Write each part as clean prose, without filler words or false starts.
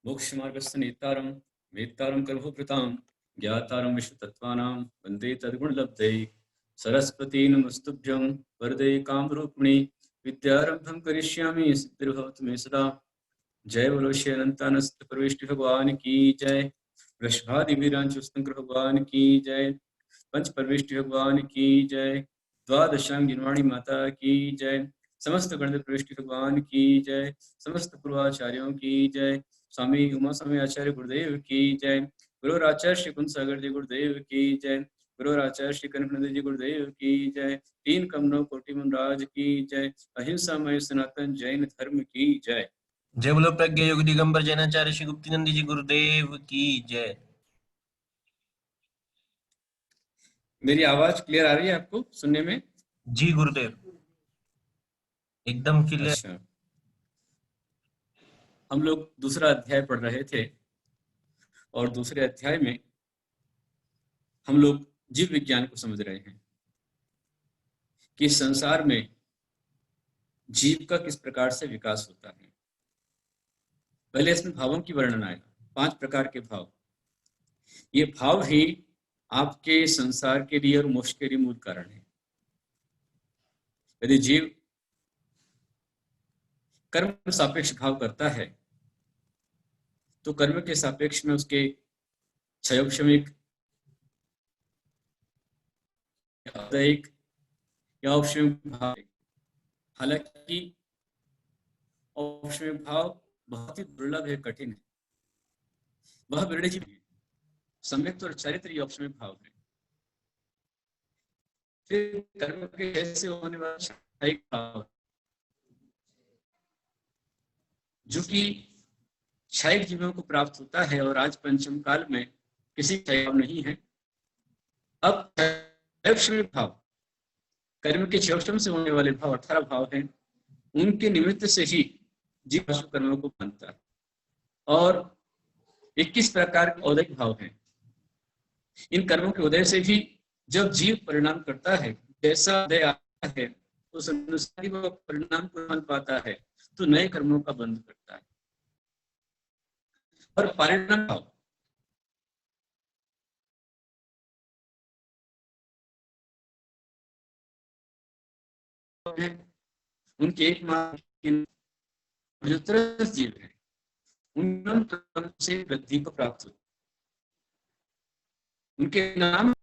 मोक्षमार्गस्य नेतारं वेत्तारं कर्मभृतां ज्ञातारं विश्वतत्त्वानां वन्दे तद्गुणलब्धये सरस्वती नमस्तुभ्यं वरदे कामरूपिणि विद्यारंभं करिष्यामि सिद्धिर्भवतु मे सदा। जय बोलो श्री अनंतानंद परमेष्टि भगवान की जय। वृषभादिवीरांशुस्तंकर भगवान की जय। पंच परमेष्टि भगवान की जय। द्वादशांग गिनवाणी माता की जय। समस्त गणदेव परमेष्टि भगवान की जय। समस्त पूर्वाचार्यों की जय। स्वामी उमा स्वामी आचार्य गुरुदेव की जय। गुरु आचार्य श्री कुंद सागर जी गुरुदेव की जय। गुरु आचार्य श्री कनकनंद जी गुरुदेव की जय। तीन कमलों कोटि मुनराज की जय। अहिंसा मय सनातन जैन धर्म की जय। जय बोलो प्रज्ञ योग दिगंबर जैनाचार्य श्री गुप्तिनंद जी गुरुदेव की जय। मेरी आवाज क्लियर आ रही है आपको सुनने में? जी गुरुदेव, एकदम क्लियर। अच्छा, हम लोग दूसरा अध्याय पढ़ रहे थे और दूसरे अध्याय में हम लोग जीव विज्ञान को समझ रहे हैं कि संसार में जीव का किस प्रकार से विकास होता है। पहले इसमें भावों की वर्णन आया, 5 प्रकार के भाव। ये भाव ही आपके संसार के लिए और मोक्ष के लिए मूल कारण है। यदि जीव कर्म सापेक्ष भाव करता है तो कर्म के सापेक्ष में उसके क्षयोक्षमिक या औक्षमिक भाव। हालांकि औक्षमिक भाव बहुत ही दुर्लभ है, कठिन है, वह विरल जीव है। सम्यक और चारित्र औक्षमिक भाव है। फिर कर्म के कैसे होने वाला क्षयिक भाव, जो कि क्षयिक जीवों को प्राप्त होता है और आज पंचम काल में किसी क्षय भाव नहीं है। अब क्षयोक्षमिक भाव, कर्म के क्षयोक्षम से होने वाले भाव 18 भाव हैं, उनके निमित्त से ही जीव कर्मों को मानता है। और 21 प्रकार के औदैहिक भाव हैं। इन कर्मों के उदय से भी जब जीव परिणाम करता है, जैसा उदय आता है उस अनुसार वो परिणाम को मान पाता है, तो नए कर्मों का बंध करता है। और परिणाम भाव, उनके एकमात्र जो त्रस्त जीव है, उन कर्म से वृद्धि को प्राप्त होता है। उनके नाम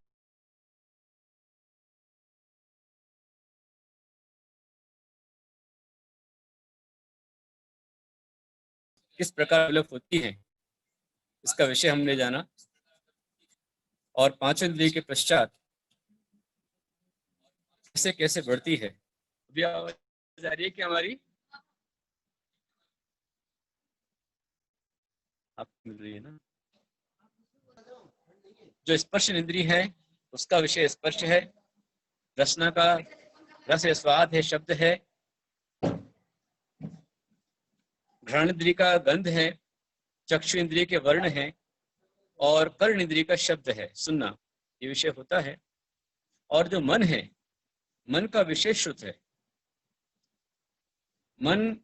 किस प्रकार डेवलप होती है, इसका विषय हमने जाना। और 5 इंद्रिय के पश्चात कैसे कैसे बढ़ती है। अभी आवाज आ रही है कि हमारी आप मिल रही है ना? जो स्पर्श इंद्रिय है उसका विषय स्पर्श है, रसना का रस है, स्वाद है, शब्द है, घ्राण इंद्रिय का गंध है, चक्षु इंद्रिय के वर्ण है और कर्ण इंद्रिय का शब्द है, सुनना, ये विषय होता है। और जो मन है, मन का विशेष श्रुत है। मन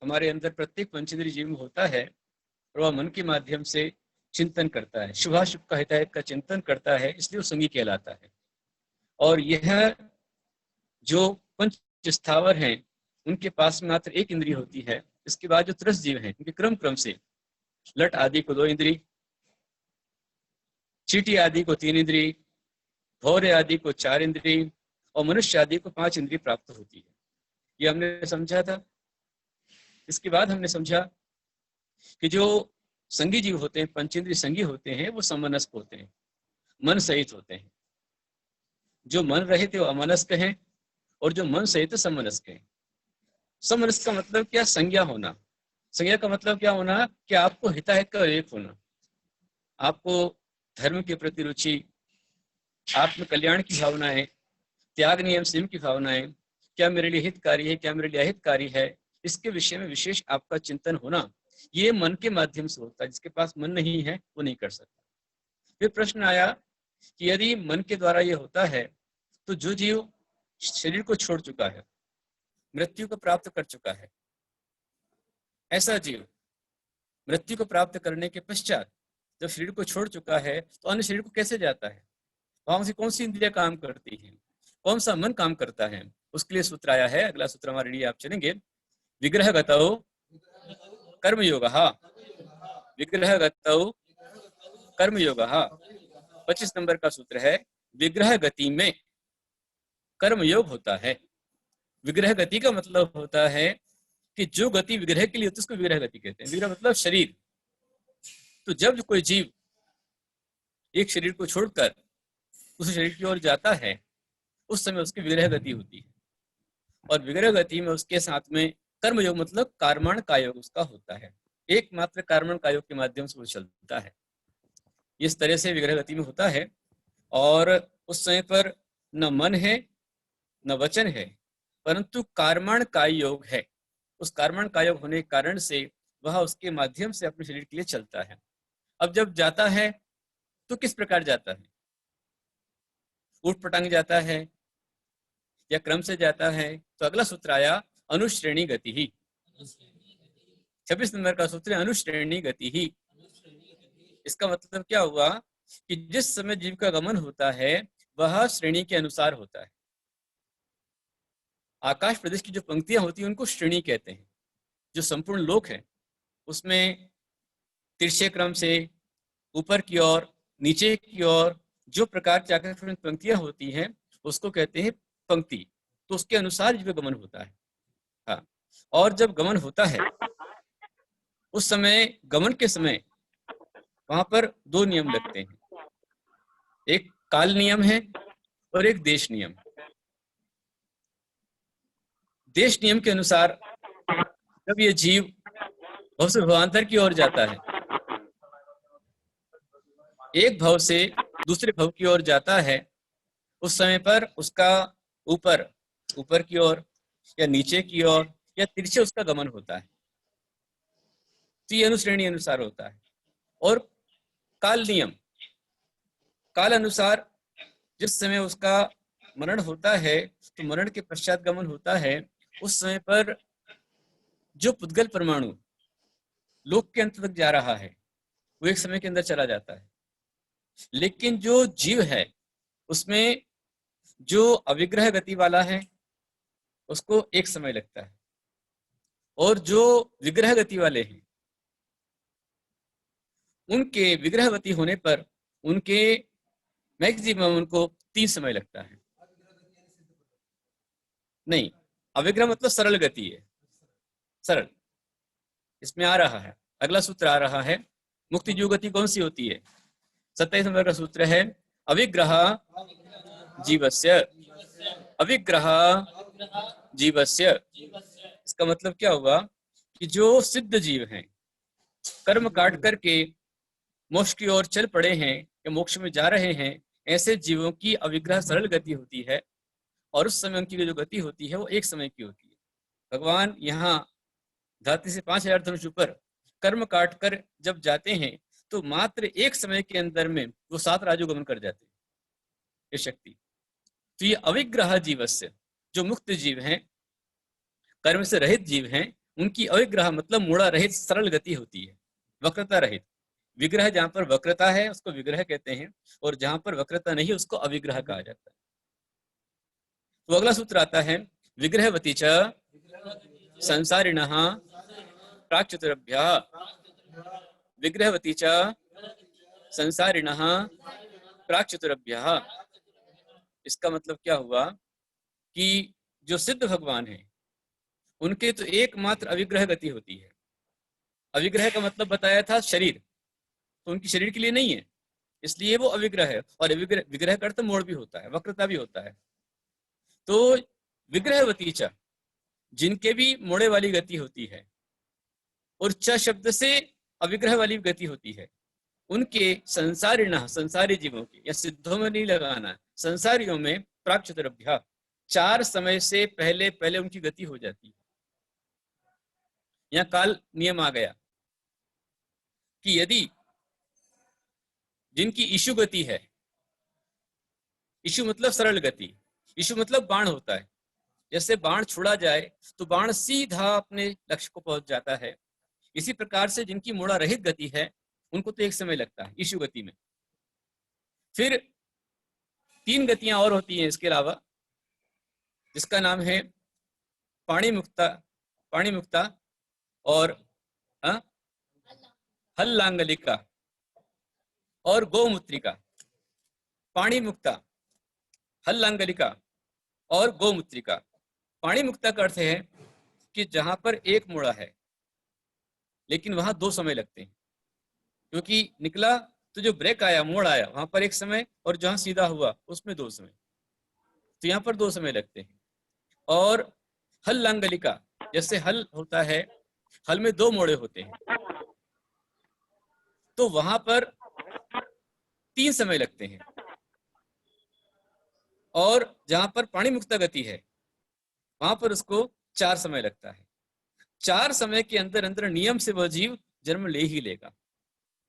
हमारे अंदर प्रत्येक पंचेंद्रिय जीव में होता है और वह मन के माध्यम से चिंतन करता है, शुभाशुभ का हिताहित का चिंतन करता है, इसलिए वो संगी कहलाता है। और यह जो पंच स्थावर हैं उनके पास मात्र एक इंद्रिय होती है। इसके बाद जो त्रस्त जीव हैं उनके क्रम क्रम से लट आदि को 2 इंद्रिय, चीटी आदि को 3 इंद्रिय, भौरे आदि को 4 इंद्रिय और मनुष्य आदि को 5 इंद्रिय प्राप्त होती है। ये हमने समझा था। इसके बाद हमने समझा कि जो संगी जीव होते हैं, पंचेंद्रिय संगी होते हैं, वो समनस्क होते हैं, मन सहित होते हैं। जो मन रहित वो अमनस्क हैं और जो मन सहित समनस्क हैं। समनस्क का मतलब क्या? संज्ञा होना। संज्ञा का मतलब क्या होना? कि आपको हिताहित का विवेक होना, आपको धर्म के प्रति रुचि, आत्म कल्याण की भावनाएं, त्याग नियम संयम की भावनाएं, क्या मेरे लिए हितकारी है, क्या मेरे लिए अहितकारी है, इसके विषय में विशेष आपका चिंतन होना, ये मन के माध्यम से होता है। जिसके पास मन नहीं है वो नहीं कर सकता। फिर प्रश्न आया कि यदि मन के द्वारा ये होता है तो जो जीव शरीर को छोड़ चुका है, मृत्यु को प्राप्त कर चुका है, ऐसा जीव मृत्यु को प्राप्त करने के पश्चात जब शरीर को छोड़ चुका है तो अन्य शरीर को कैसे जाता है, वहां से कौन सी इंद्रियां काम करती हैं, कौन सा मन काम करता है, उसके लिए सूत्र आया है। अगला सूत्र हमारे लिए आप चलेंगे, विग्रहगतौ कर्मयोगः, विग्रहगतौ कर्मयोगः। 25 नंबर का सूत्र है, विग्रह गति में कर्मयोग होता है। विग्रह गति का मतलब होता है कि जो गति विग्रह के लिए होती है उसको विग्रह गति कहते हैं। विग्रह मतलब शरीर। तो जब कोई जीव एक शरीर को छोड़कर उस शरीर की ओर जाता है उस समय उसकी विग्रह गति होती है, और विग्रह गति में उसके साथ में कर्मयोग मतलब कर्मण का योग उसका होता है। एकमात्र कर्मण का योग के माध्यम से वो चलता है। इस तरह से विग्रह गति में होता है, और उस समय पर न मन है न वचन है, परंतु कर्मण का योग है। उस कर्मण का योग होने के कारण से वह उसके माध्यम से अपने शरीर के लिए चलता है। अब जब जाता है तो किस प्रकार जाता है, उठ पटांग जाता है या क्रम से जाता है? तो अगला सूत्र आया, अनुश्रेणी गति ही। 26 नंबर का सूत्र है, अनुश्रेणी गति ही। इसका मतलब क्या हुआ कि जिस समय जीव का गमन होता है वह श्रेणी के अनुसार होता है। आकाश प्रदेश की जो पंक्तियां होती हैं उनको श्रेणी कहते हैं। जो संपूर्ण लोक है उसमें तिरछे क्रम से ऊपर की ओर नीचे की ओर जो प्रकार की आकाश पंक्तियां होती हैं उसको कहते हैं पंक्ति। तो उसके अनुसार जीव गमन होता है। हाँ, और जब गमन होता है उस समय, गमन के समय वहां पर दो नियम लगते हैं, एक काल नियम है और एक देश नियम। देश नियम के अनुसार जब ये जीव भव से भवांतर की ओर जाता है, एक भव से दूसरे भव की ओर जाता है, उस समय पर उसका ऊपर की ओर या नीचे की ओर या तिरछे उसका गमन होता है। तो ये अनुश्रेणी अनुसार होता है। और काल नियम, काल अनुसार जिस समय उसका मरण होता है तो मरण के पश्चात गमन होता है, उस समय पर जो पुद्गल परमाणु लोक के अंत तक जा रहा है वो एक समय के अंदर चला जाता है। लेकिन जो जीव है उसमें जो अविग्रह गति वाला है उसको एक समय लगता है, और जो विग्रह गति वाले हैं उनके विग्रहवती होने पर उनके मैक्सिमम उनको 3 समय लगता है। नहीं, अविग्रह मतलब सरल गति है, सरल। इसमें आ रहा है, अगला सूत्र आ रहा है, मुक्ति जो गति कौन सी होती है? 27 नंबर का सूत्र है, अविग्रह जीवस्य, अविग्रह जीवस्य। इसका मतलब क्या हुआ कि जो सिद्ध जीव हैं, कर्म काट करके मोक्ष की ओर चल पड़े हैं या मोक्ष में जा रहे हैं, ऐसे जीवों की अविग्रह सरल गति होती है, और उस समय उनकी जो गति होती है वो एक समय की होती है। भगवान यहाँ धरती से 5000 धनुष ऊपर कर्म काट कर जब जाते हैं तो मात्र एक समय के अंदर में वो 7 राजो गमन कर जाते हैं, ये शक्ति। तो ये अविग्रह जीवस्य, जो मुक्त जीव हैं, कर्म से रहित जीव हैं, उनकी अविग्रह मतलब मूढ़ा रहित सरल गति होती है, वक्रता रहित। विग्रह जहां पर वक्रता है उसको विग्रह कहते हैं, और जहां पर वक्रता नहीं है उसको अविग्रह कहा जाता है। तो अगला सूत्र आता है, विग्रहवती च संसारिणः प्राक्चतुरभ्यः, विग्रहवती च संसारिणः प्राक्चतुरभ्यः। इसका मतलब क्या हुआ कि जो सिद्ध भगवान है उनके तो एकमात्र अविग्रह गति होती है। अविग्रह का मतलब बताया था शरीर, तो उनकी शरीर के लिए नहीं है, इसलिए वो अविग्रह है। और विग्रह का अर्थ मोड़ भी होता है, वक्रता भी होता है। तो विग्रहवती च, जिनके भी मोड़े वाली गति होती है, और च शब्द से अविग्रह वाली गति होती है, उनके संसारिणः, संसारी जीवों के, या सिद्धों में नहीं लगाना, संसारियों में प्राक्चतुरभ्यः, 4 समय से पहले पहले उनकी गति हो जाती है। यहाँ काल नियम आ गया कि यदि जिनकी ईशु गति है, ईशु मतलब सरल गति, ईशु मतलब बाण होता है, जैसे बाण छोड़ा जाए तो बाण सीधा अपने लक्ष्य को पहुंच जाता है, इसी प्रकार से जिनकी मूढ़ा रहित गति है उनको तो एक समय लगता है ईशु गति में। फिर 3 गतियां और होती हैं इसके अलावा, जिसका नाम है पाणी मुक्ता और हल्लांगलिका और गोमूत्रिका। पाणी मुक्ता, हल्लांगलिका और गोमूत्रिका। पाणी मुक्ता का अर्थ है कि जहां पर एक मूढ़ा है लेकिन वहां 2 समय लगते हैं, क्योंकि निकला तो जो ब्रेक आया, मोड़ आया, वहां पर एक समय, और जहां सीधा हुआ उसमें 2 समय, तो यहाँ पर 2 समय लगते हैं। और हल्लांगलिका, जैसे हल होता है, हल में 2 मोड़े होते हैं, तो वहां पर 3 समय लगते हैं। और जहां पर पाणी मुक्ता गति है वहां पर उसको 4 समय लगता है। 4 समय के अंदर अंदर नियम से वह जीव जन्म ले ही लेगा।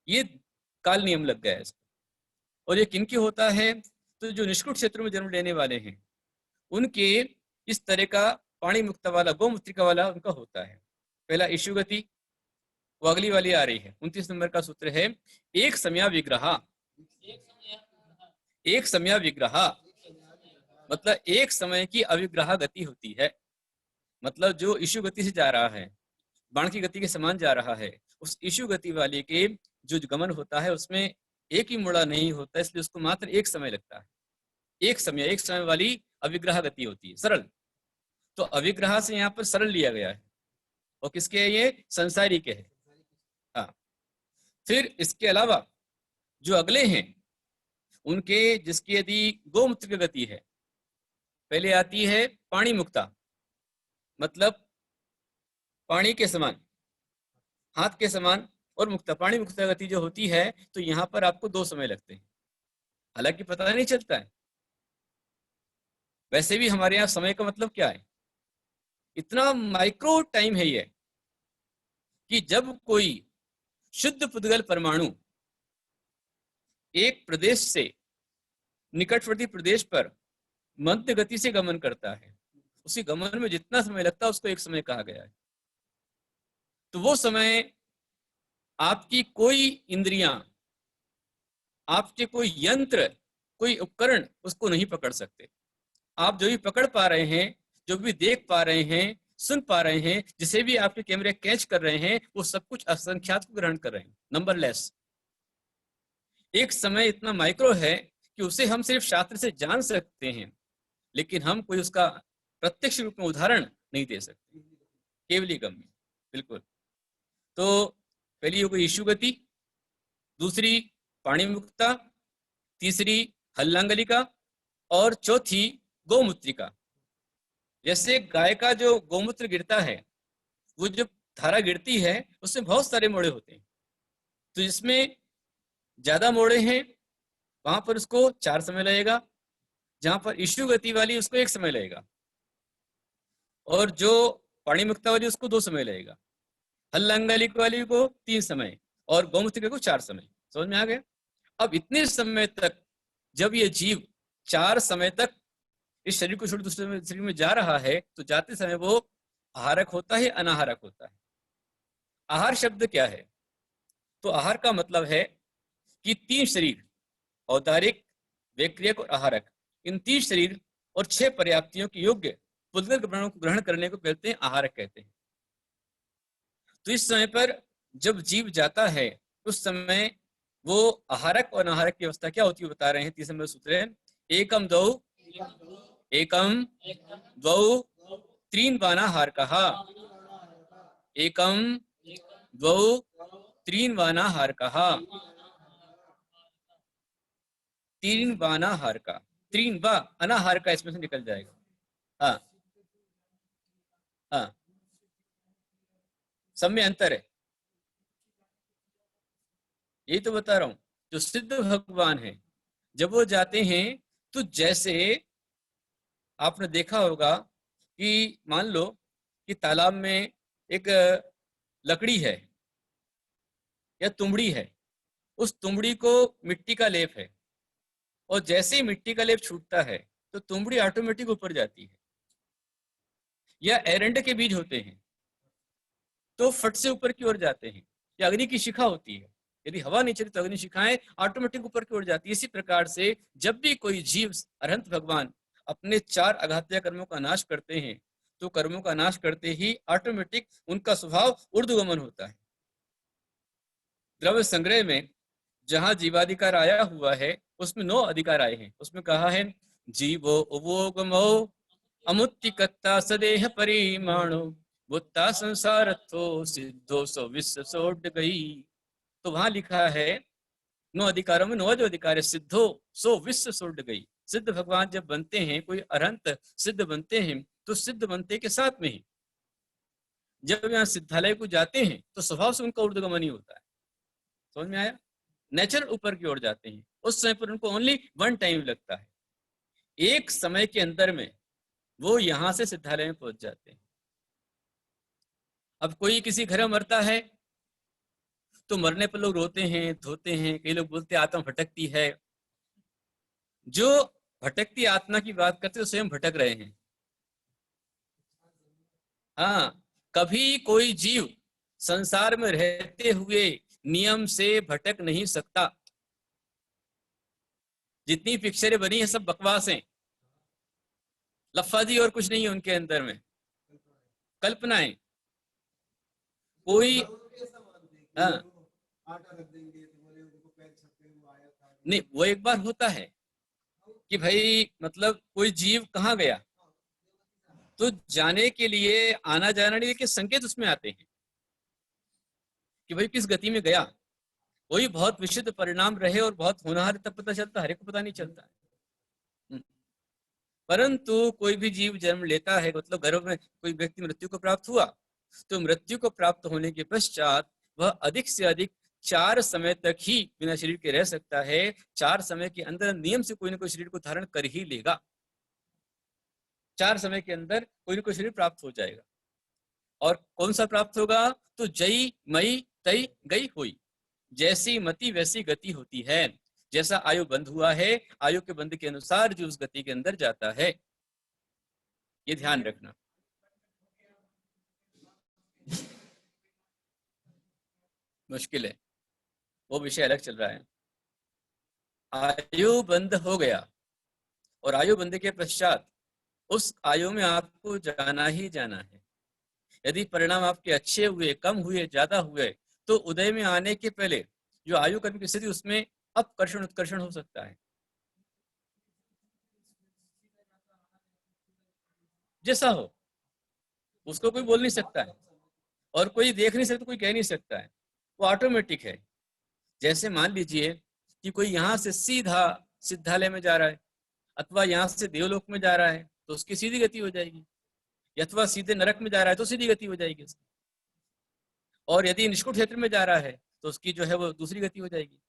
ये काल नियम लग गया है इसको। और ये किनके होता है? तो जो निष्कुट क्षेत्र में जन्म लेने वाले हैं उनके इस तरह का पाणी मुक्ता वाला, गोमूत्रिका वाला उनका होता है। पहला ईशु गति, वो अगली वाली आ रही है। 29 नंबर का सूत्र है एक समया विग्रह। एक समया विग्रह मतलब एक समय की अविग्रह गति होती है। मतलब जो ईशु गति से जा रहा है, बाण की गति के समान जा रहा है, उस ईशु गति वाले के जो गमन होता है उसमें एक ही मुड़ा नहीं होता, इसलिए उसको मात्र एक समय लगता है। एक समय वाली अविग्रह गति होती है, सरल। तो अविग्रह से यहाँ पर सरल लिया गया है। और किसके है ये? संसारी के है। हाँ। फिर इसके अलावा जो अगले हैं उनके, जिसकी यदि गोमूत्र गति है, पहले आती है पाणी मुक्ता, मतलब पानी के समान, हाथ के समान, और मुक्ता, पाणी मुक्ता गति जो होती है, तो यहाँ पर आपको 2 समय लगते हैं। हालांकि पता नहीं चलता है। वैसे भी हमारे यहाँ समय का मतलब क्या है? इतना माइक्रो टाइम है ये कि जब कोई शुद्ध पुद्गल परमाणु एक प्रदेश से निकटवर्ती प्रदेश पर मध्य गति से गमन करता है, उसी गमन में जितना समय लगता है उसको एक समय कहा गया है। तो वो समय आपकी कोई इंद्रियां, आपके कोई यंत्र, कोई उपकरण उसको नहीं पकड़ सकते। आप जो भी पकड़ पा रहे हैं, जो भी देख पा रहे हैं, सुन पा रहे हैं, जिसे भी आपके कैमरे कैच कर रहे हैं, वो सब कुछ असंख्यात को ग्रहण कर रहे हैं, नंबरलेस। एक समय इतना माइक्रो है कि उसे हम सिर्फ शास्त्र से जान सकते हैं, लेकिन हम कोई उसका प्रत्यक्ष रूप में उदाहरण नहीं दे सकते, केवली गम्य। बिल्कुल। तो पहली हो गई ईशु गति, दूसरी पाणी मुक्ता, तीसरी हल्लांगलिका, और चौथी गोमूत्रिका। जैसे गाय का जो गोमूत्र गिरता है, वो जब धारा गिरती है उसमें बहुत सारे मोड़े होते हैं, तो जिसमें ज्यादा मोड़े हैं वहां पर उसको 4 समय लगेगा, जहां पर ईशु गति वाली उसको 1 समय लगेगा, और जो पाणी मुक्ता वाली उसको 2 समय लगेगा, हल्लांगलिक वाली को 3 समय, और गोमूत्रिका को 4 समय। समझ में आ गया? अब इतने समय तक जब ये जीव 4 समय तक इस शरीर को छोड़ दूसरे शरीर में जा रहा है, तो जाते समय वो आहारक होता है, अनाहारक होता है। आहार शब्द क्या है? तो आहार का मतलब है कि 3 शरीर, औदारिक, वैक्रियक और आहारक, इन 3 शरीर और 6 पर्याप्तियों के योग्य पुद्गल प्राणों को ग्रहण करने को कहते हैं आहारक कहते हैं। तो इस समय पर जब जीव जाता है उस समय वो आहारक और अनाहारक की अवस्था क्या होती है बता रहे हैं। 30 नंबर सूत्र है एकम द्वौ एकम द्वौ त्रीन वानाहारकः, एकम द्वौ त्रीन वानाहारकः, 3 वानाहारका, 3 वा अनाहारका इसमें से निकल जाएगा। हाँ हाँ, सब में अंतर है, यही तो बता रहा हूं। जो सिद्ध भगवान है जब वो जाते हैं तो जैसे आपने देखा होगा कि मान लो कि तालाब में एक लकड़ी है या तुमड़ी है, उस तुमड़ी को मिट्टी का लेप है, और जैसे ही मिट्टी का लेप छूटता है तो तुमड़ी ऑटोमेटिक ऊपर जाती है। या एरंड के बीज होते हैं, तो फट से ऊपर की ओर जाते हैं। ये अग्नि की शिखा होती है, यदि हवा नहीं चली तो अग्नि शिखाएं ऑटोमेटिक ऊपर की ओर जाती है। इसी प्रकार से जब भी कोई जीव अरहंत भगवान अपने 4 अघात्य कर्मों का नाश करते हैं तो कर्मों का नाश करते ही ऑटोमेटिक उनका स्वभाव ऊर्ध्वगमन होता है। द्रव्य संग्रह में जहां जीवाधिकार आया हुआ है उसमें 9 अधिकार आए हैं। उसमें कहा है जीवो उवोगमो अमुत्तिकत्ता सदेह परिमाणो बुत्ता संसारत्थो सिद्धो सो विश्व सोड गई। तो वहां लिखा है 9 अधिकारों में 9 जो अधिकार है, सिद्धो सो विश्व सोड गई। सिद्ध भगवान जब बनते हैं, कोई अरहंत सिद्ध बनते हैं तो सिद्ध बनते के साथ में ही जब यहाँ सिद्धालय को जाते हैं तो स्वभाव से उनका ऊर्ध्वगमन ही होता है। समझ में आया? नेचुरल ऊपर की ओर जाते हैं। उस समय पर उनको ओनली 1 टाइम लगता है, एक समय के अंदर में वो यहां से सिद्धालय में पहुंच जाते हैं। अब कोई किसी घर में मरता है तो मरने पर लोग रोते हैं, धोते हैं, कई लोग बोलते आत्मा भटकती है। जो भटकती आत्मा की बात करते तो स्वयं भटक रहे हैं। हाँ, कभी कोई जीव संसार में रहते हुए नियम से भटक नहीं सकता। जितनी पिक्चरें बनी है सब बकवास हैं, लफाजी और कुछ नहीं है उनके अंदर में, कल्पनाएं। कोई हाँ नहीं, वो एक बार होता है कि भाई मतलब कोई जीव कहाँ गया तो जाने के लिए आना जाना नहीं, लेकिन संकेत उसमें आते हैं कि भाई किस गति में गया। कोई बहुत विशुद्ध परिणाम रहे और बहुत होनहार तब पता चलता, हर एक को पता नहीं चलता है। परंतु कोई भी जीव जन्म लेता है, मतलब गर्भ में कोई व्यक्ति मृत्यु को प्राप्त हुआ तो मृत्यु को प्राप्त होने के पश्चात वह अधिक से अधिक 4 समय तक ही बिना शरीर के रह सकता है। 4 समय के अंदर नियम से कोई ना कोई शरीर को धारण कर ही लेगा। 4 समय के अंदर कोई ना कोई शरीर प्राप्त हो जाएगा। और कौन सा प्राप्त होगा? तो जई मई तई गई हुई, जैसी मति वैसी गति होती है। जैसा आयु बंध हुआ है, आयु के बंध के अनुसार जो उस गति के अंदर जाता है, ये ध्यान रखना। मुश्किल है, वो विषय अलग चल रहा है। आयु बंध हो गया और आयु बंध के पश्चात उस आयु में आपको जाना ही जाना है। यदि परिणाम आपके अच्छे हुए, कम हुए, ज्यादा हुए, तो उदय में आने के पहले जो आयु कर्म की स्थिति उसमें अपकर्षण उत्कर्षण हो सकता है। जैसा हो उसको कोई बोल नहीं सकता है और कोई देख नहीं सकता, कोई कह नहीं सकता है, वो ऑटोमेटिक है। जैसे मान लीजिए कि कोई यहाँ से सीधा सिद्धालय में जा रहा है अथवा यहाँ से देवलोक में जा रहा है तो उसकी सीधी गति हो जाएगी, अथवा सीधे नरक में जा रहा है तो सीधी गति हो जाएगी उसकी। और यदि निष्कुट क्षेत्र में जा रहा है तो उसकी जो है वो दूसरी गति हो जाएगी,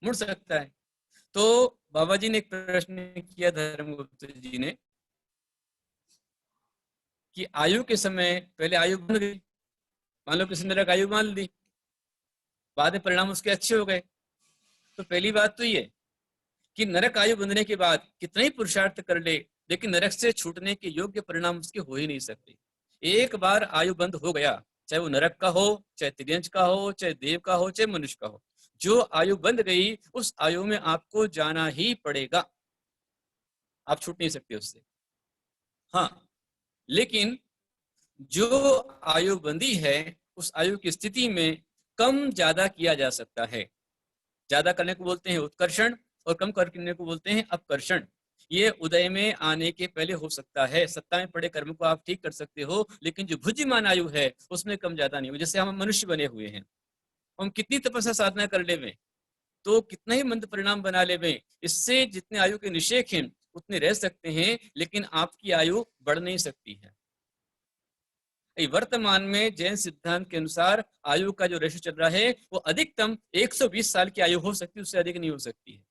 मुड़ सकता है। तो बाबा जी ने एक प्रश्न किया धर्मगुप्त जी ने कि आयु के समय पहले आयु बन गई, मान लो किसी नरक आयु मान ली, बाद में परिणाम उसके अच्छे हो गए, तो पहली बात तो ये कि नरक आयु बंधने के बाद कितना ही पुरुषार्थ कर ले लेकिन नरक से छूटने के योग्य परिणाम उसके हो ही नहीं सकते। एक बार आयु बंद हो गया, चाहे वो नरक का हो, चाहे तिर्यंच का हो, चाहे देव का हो, चाहे मनुष्य का हो, जो आयु बंद गई उस आयु में आपको जाना ही पड़ेगा, आप छूट नहीं सकते उससे। हाँ, लेकिन जो आयु बंदी है उस आयु की स्थिति में कम ज्यादा किया जा सकता है। ज्यादा करने को बोलते हैं उत्कर्षण और कम करने को बोलते हैं अपकर्षण। ये उदय में आने के पहले हो सकता है। सत्ता में पड़े कर्म को आप ठीक कर सकते हो, लेकिन जो भुज्यमान आयु है उसमें कम ज्यादा नहीं हो। जैसे हम मनुष्य बने हुए हैं, हम कितनी तपस्या साधना कर ले तो कितना ही मंद परिणाम बना ले, इससे जितने आयु के निषेक हैं उतने रह सकते हैं, लेकिन आपकी आयु बढ़ नहीं सकती है। वर्तमान में जैन सिद्धांत के अनुसार आयु का जो रेशो चल रहा है वो अधिकतम 120 साल की आयु हो सकती है, उससे अधिक नहीं हो सकती है।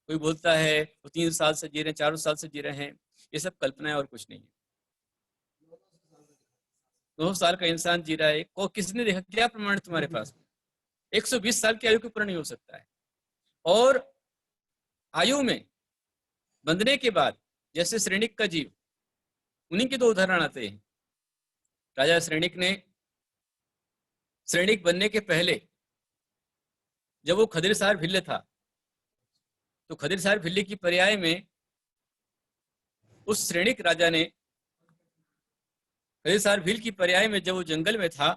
कोई बोलता है वो 3 साल से जी रहे हैं, 4 साल से जी रहे हैं, ये सब कल्पना है और कुछ नहीं है। 2 साल का इंसान जी रहा है, को किसने देखा? क्या प्रमाण तुम्हारे पास? 120 साल की आयु के ऊपर नहीं हो सकता है। और आयु में बंधने के बाद जैसे श्रेणिक का जीव, उन्हीं के 2 उदाहरण आते हैं। राजा श्रेणिक ने सैनिक बनने के पहले जब वो खदिरसार भिल्ल था, तो खदिरसार भिल्ली की पर्याय में उस श्रेणिक राजा ने, खदिरसार भील की पर्याय में जब वो जंगल में था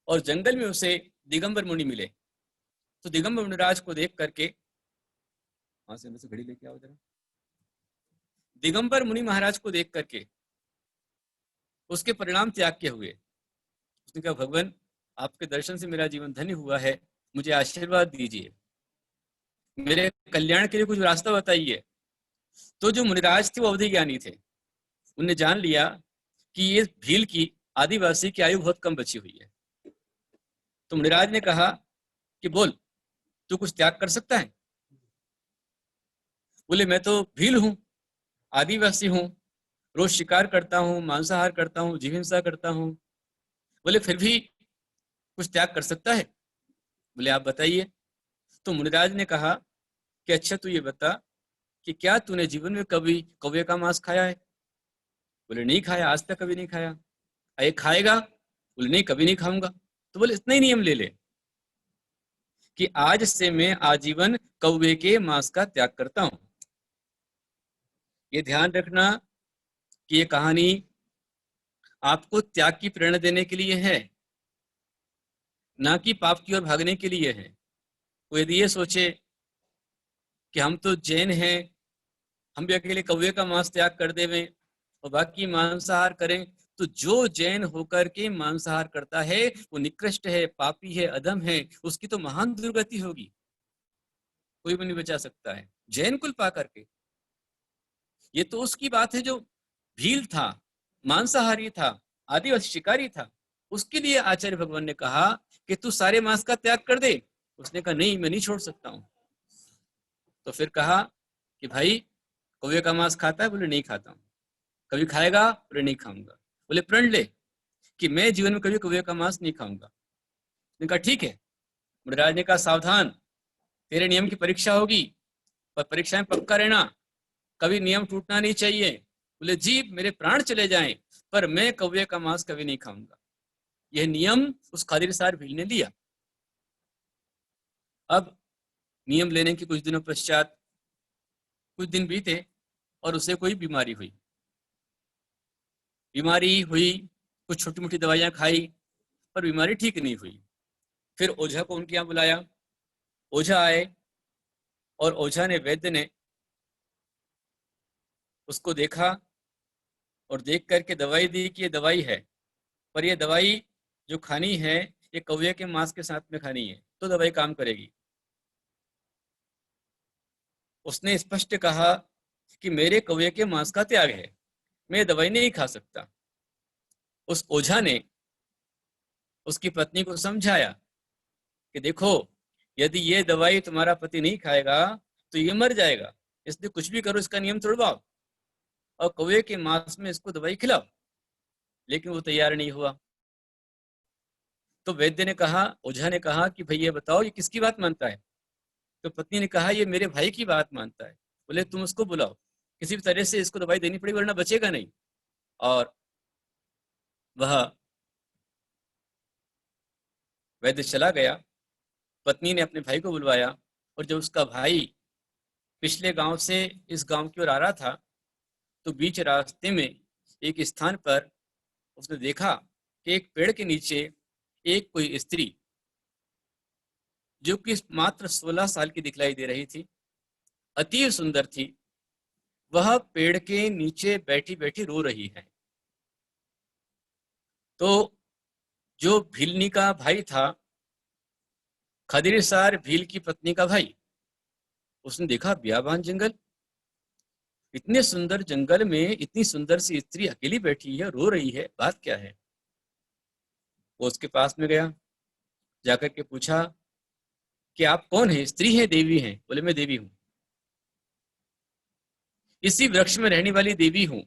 और जंगल में उसे दिगंबर मुनि मिले, तो दिगंबर मुनिराज को देख करके, वहां से अंदर से घड़ी लेके आओ जरा, दिगंबर मुनि महाराज को देख करके उसके परिणाम त्याग के हुए उसने कहा, भगवान आपके दर्शन से मेरा जीवन धन्य हुआ है, मुझे आशीर्वाद दीजिए, मेरे कल्याण के लिए कुछ रास्ता बताइए। तो जो मुनिराज थे वो अवधि ज्ञानी थे, उन्हें जान लिया कि ये भील की आदिवासी की आयु बहुत कम बची हुई है। तो मुनिराज ने कहा कि बोल, तू कुछ त्याग कर सकता है? बोले, मैं तो भील हूं, आदिवासी हूं, रोज शिकार करता हूं, मांसाहार करता हूं, जीव हिंसा करता हूं। बोले, फिर भी कुछ त्याग कर सकता है? बोले, आप बताइए। तो मुनिराज ने कहा कि अच्छा तू ये बता कि क्या तूने जीवन में कभी कौवे का मांस खाया है? बोले, नहीं खाया, आज तक कभी नहीं खाया। अरे खाएगा? बोले, नहीं, कभी नहीं खाऊंगा। तो बोले, इतना ही नियम ले ले कि आज से मैं आजीवन कौवे के मांस का त्याग करता हूं। ये ध्यान रखना कि ये कहानी आपको त्याग की प्रेरणा देने के लिए है, ना कि पाप की ओर भागने के लिए है। वो यदि ये सोचे कि हम तो जैन हैं, हम भी अकेले कौवे का मांस त्याग कर देवें और बाकी मांसाहार करें, तो जो जैन होकर के मांसाहार करता है वो निकृष्ट है, पापी है, अधम है, उसकी तो महान दुर्गति होगी, कोई भी नहीं बचा सकता है जैन कुल पा करके। ये तो उसकी बात है जो भील था, मांसाहारी था, आदिवासी शिकारी था, उसके लिए आचार्य भगवान ने कहा कि तू सारे मांस का त्याग कर दे। उसने कहा, नहीं, मैं नहीं छोड़ सकता हूं। तो फिर कहा कि भाई कौवे का मांस खाता है? बोले, नहीं खाता हूं। कभी खाएगा? बोले, नहीं खाऊंगा। बोले, प्रण ले कि मैं जीवन में कभी कौवे का मांस नहीं खाऊंगा। उसने कहा, ठीक है। मुनिराज ने कहा, सावधान, तेरे नियम की परीक्षा होगी, पर परीक्षा में पक्का रहना, कभी नियम टूटना नहीं चाहिए। बोले, जी मेरे प्राण चले जाएं पर मैं कौवे का मांस कभी नहीं खाऊंगा। यह नियम उस खादिरसार भील ने लिया। अब नियम लेने के कुछ दिनों पश्चात कुछ दिन बीते और उसे कोई बीमारी हुई। कुछ छोटी मोटी दवाइयां खाई पर बीमारी ठीक नहीं हुई। फिर ओझा को उनके यहाँ बुलाया। ओझा आए और ओझा ने, वैद्य ने उसको देखा और देख करके दवाई दी कि ये दवाई है, पर ये दवाई जो खानी है ये कौवे के मांस के साथ में खानी है, तो दवाई काम करेगी। उसने स्पष्ट कहा कि मेरे कौवे के मांस का त्याग है, मैं दवाई नहीं खा सकता। उस ओझा ने उसकी पत्नी को समझाया कि देखो, यदि ये दवाई तुम्हारा पति नहीं खाएगा तो ये मर जाएगा, इसलिए कुछ भी करो, इसका नियम तोड़वाओ और कौवे के मांस में इसको दवाई खिलाओ। लेकिन वो तैयार नहीं हुआ। तो वैद्य ने कहा, ओझा ने कहा कि भैया बताओ ये किसकी बात मानता है? तो पत्नी ने कहा, ये मेरे भाई की बात मानता है। बोले, तुम उसको बुलाओ, किसी भी तरह से इसको दवाई देनी पड़ेगी वरना बचेगा नहीं। और वह वैद्य चला गया। पत्नी ने अपने भाई को बुलवाया और जब उसका भाई पिछले गांव से इस गांव की ओर आ रहा था तो बीच रास्ते में एक स्थान पर उसने देखा कि एक पेड़ के नीचे एक कोई स्त्री, जो कि मात्र 16 साल की दिखलाई दे रही थी, अति सुंदर थी, वह पेड़ के नीचे बैठी बैठी रो रही है। तो जो भीलनी का भाई था, खदिरसार भील की पत्नी का भाई, उसने देखा बियाबान जंगल, इतने सुंदर जंगल में इतनी सुंदर सी स्त्री अकेली बैठी है, रो रही है, बात क्या है? वो उसके पास में गया, जाकर के पूछा कि आप कौन है? स्त्री है, देवी है? बोले, मैं देवी हूं, इसी वृक्ष में रहने वाली देवी हूं।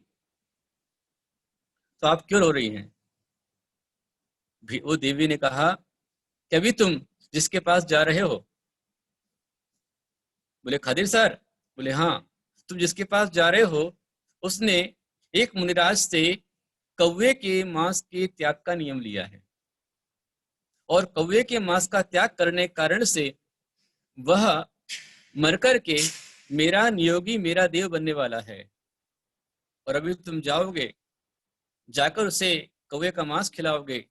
तो आप क्यों रो रही हैं? वो देवी ने कहा कि अभी तुम जिसके पास जा रहे हो? बोले, खदिर सर? बोले, हाँ। तुम जिसके पास जा रहे हो उसने एक मुनिराज से कौवे के मांस के त्याग का नियम लिया है। और कौवे के मांस का त्याग करने के कारण से वह मर कर के मेरा नियोगी, मेरा देव बनने वाला है। और अभी तुम जाओगे, जाकर उसे कौवे का मांस खिलाओगे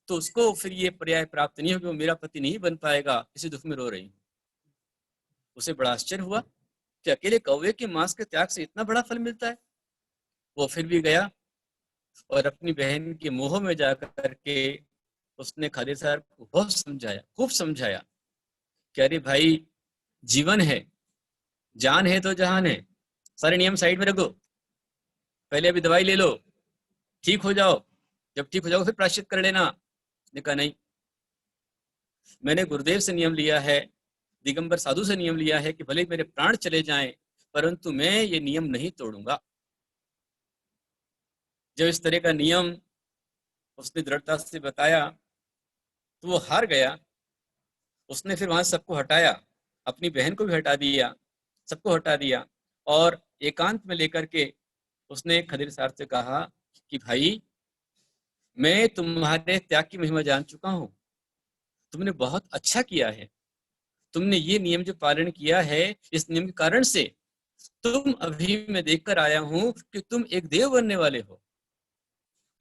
तो उसको फिर ये पर्याय प्राप्त नहीं होगी, वो मेरा पति नहीं बन पाएगा, इसी दुख में रो रही। उसे बड़ा आश्चर्य हुआ कि अकेले कौवे के मांस के त्याग से इतना बड़ा फल मिलता है। वो फिर भी गया और अपनी बहन के मोह में जाकर के उसने खादिर साहब को बहुत समझाया, खूब समझाया कि अरे भाई, जीवन है, जान है तो जहान है, सारे नियम साइड में रखो, पहले अभी दवाई ले लो, ठीक हो जाओ, जब ठीक हो जाओ फिर प्रायश्चित कर लेना। ने कहा नहीं, मैंने गुरुदेव से नियम लिया है, दिगंबर साधु से नियम लिया है कि भले मेरे प्राण चले जाएं परंतु मैं ये नियम नहीं तोड़ूंगा। जब इस तरह का नियम उसने दृढ़ता से बताया तो वो हार गया। उसने फिर वहां सबको हटाया, अपनी बहन को भी हटा दिया, सबको हटा दिया और एकांत में लेकर के उसने खदिर साहब से कहा कि भाई, मैं तुम्हारे त्याग की महिमा जान चुका हूं, तुमने बहुत अच्छा किया है, तुमने ये नियम जो पालन किया है, इस नियम के कारण से तुम अभी मैं देखकर आया हूं कि तुम एक देव बनने वाले हो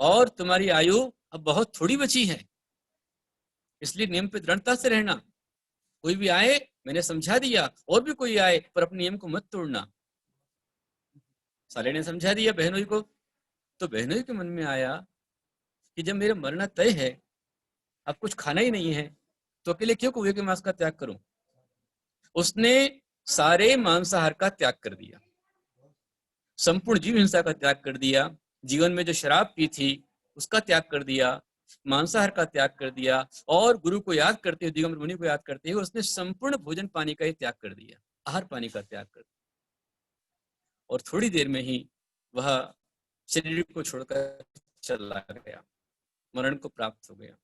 और तुम्हारी आयु अब बहुत थोड़ी बची है, इसलिए नियम पे दृढ़ता से रहना। कोई भी आए, मैंने समझा दिया, और भी कोई आए, पर अपने नियम को मत तोड़ना। साले ने समझा दिया बहनोई को, तो बहनोई के मन में आया कि जब मेरा मरना तय है, अब कुछ खाना ही नहीं है, तो अकेले क्यों कौवे के मांस का त्याग करूं। उसने सारे मांसाहार का त्याग कर दिया, संपूर्ण जीव हिंसा का त्याग कर दिया, जीवन में जो शराब पी थी उसका त्याग कर दिया, मांसाहार का त्याग कर दिया, और गुरु को याद करते हुए, दिगंबर मुनि को याद करते हुए उसने संपूर्ण भोजन पानी का ही त्याग कर दिया, आहार पानी का त्याग कर दिया। और थोड़ी देर में ही वह शरीर को छोड़कर चला गया, मरण को प्राप्त हो गया।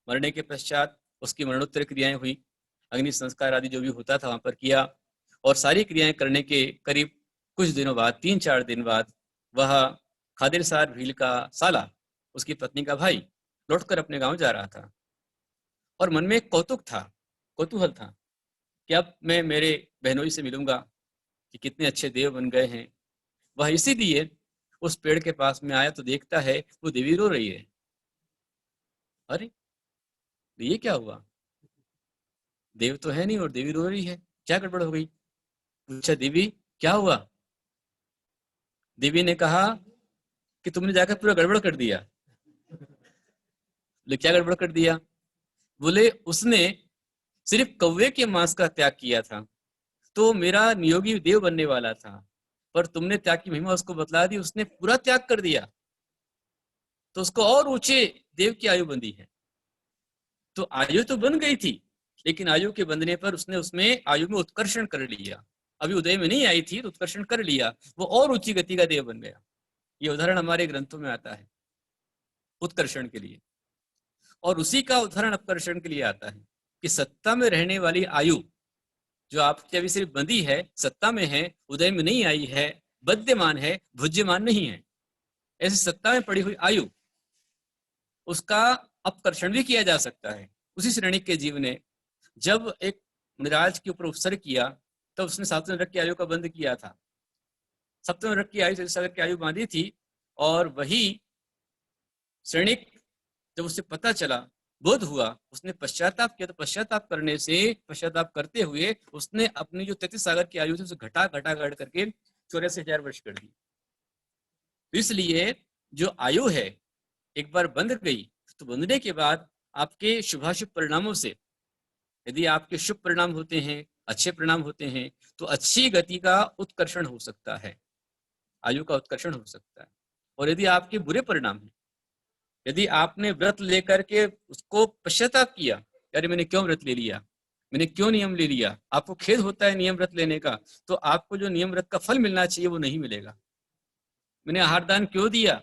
मरने के पश्चात उसकी मरणोत्तर क्रियाएं हुई, अग्नि संस्कार आदि जो भी होता था वहां पर किया, और सारी क्रियाएं करने के करीब कुछ दिनों बाद, 3-4 दिन बाद, वह खादिर साहब भील का साला, उसकी पत्नी का भाई, लौटकर अपने गांव जा रहा था और मन में एक कौतुक था, कौतूहल था कि अब मैं मेरे बहनोई से मिलूंगा कि कितने अच्छे देव बन गए हैं। वह इसीलिए उस पेड़ के पास में आया तो देखता है वो देवी रो रही है। अरे ये क्या हुआ, देव तो है नहीं और देवी रो रही है, क्या गड़बड़ हो गई। पूछा, देवी क्या हुआ। देवी ने कहा कि तुमने जाकर पूरा गड़बड़ कर दिया। बोले क्या गड़बड़ कर दिया। बोले उसने सिर्फ कौवे के मांस का त्याग किया था तो मेरा नियोगी देव बनने वाला था, पर तुमने त्याग की महिमा उसको बतला दी, उसने पूरा त्याग कर दिया तो उसको और ऊंचे देव की आयु बंधी है। तो आयु तो बन गई थी, लेकिन आयु के बंधने पर उसने उसमें आयु में उत्कर्षण कर लिया। अभी उदय में नहीं आई थी तो उत्कर्षण कर लिया, वो और ऊंची गति का देव बन गया। ये उदाहरण हमारे ग्रंथों में आता है उत्कर्षण के लिए, और उसी का उदाहरण अपकर्षण के लिए आता है कि सत्ता में रहने वाली आयु जो आपकी अभी सिर्फ बंधी है, सत्ता में है, उदय में नहीं आई है, बद्यमान है, भुज्यमान नहीं है, ऐसी सत्ता में पड़ी हुई आयु, उसका अपकर्षण भी किया जा सकता है। उसी श्रेणी के जीव ने जब एक मिराज के ऊपर उपसर्ग किया तब उसने सातवें नरक की आयु का बंध किया था, सप्तम नरक की आयु सागर की आयु बांधी थी, और वही श्रेणिक जब उसे पता चला, बोध हुआ, उसने पश्चाताप किया, तो पश्चाताप करने से, पश्चाताप करते हुए उसने अपनी जो 33 सागर की आयु थी उसे घटा घटा घट करके 84,000 वर्ष कर दी। इसलिए जो आयु है एक बार बंध गई तो बंधने के बाद आपके शुभाशुभ परिणामों से, यदि आपके शुभ परिणाम होते हैं, अच्छे परिणाम होते हैं, तो अच्छी गति का उत्कर्षण हो सकता है, आयु का उत्कर्षण हो सकता है। और यदि आपके बुरे परिणाम हैं, यदि आपने व्रत लेकर के उसको पश्चाताप किया, यार मैंने क्यों व्रत ले लिया, मैंने क्यों नियम ले लिया, आपको खेद होता है नियम व्रत लेने का, तो आपको जो नियम व्रत का फल मिलना चाहिए वो नहीं मिलेगा। मैंने आहार दान क्यों दिया,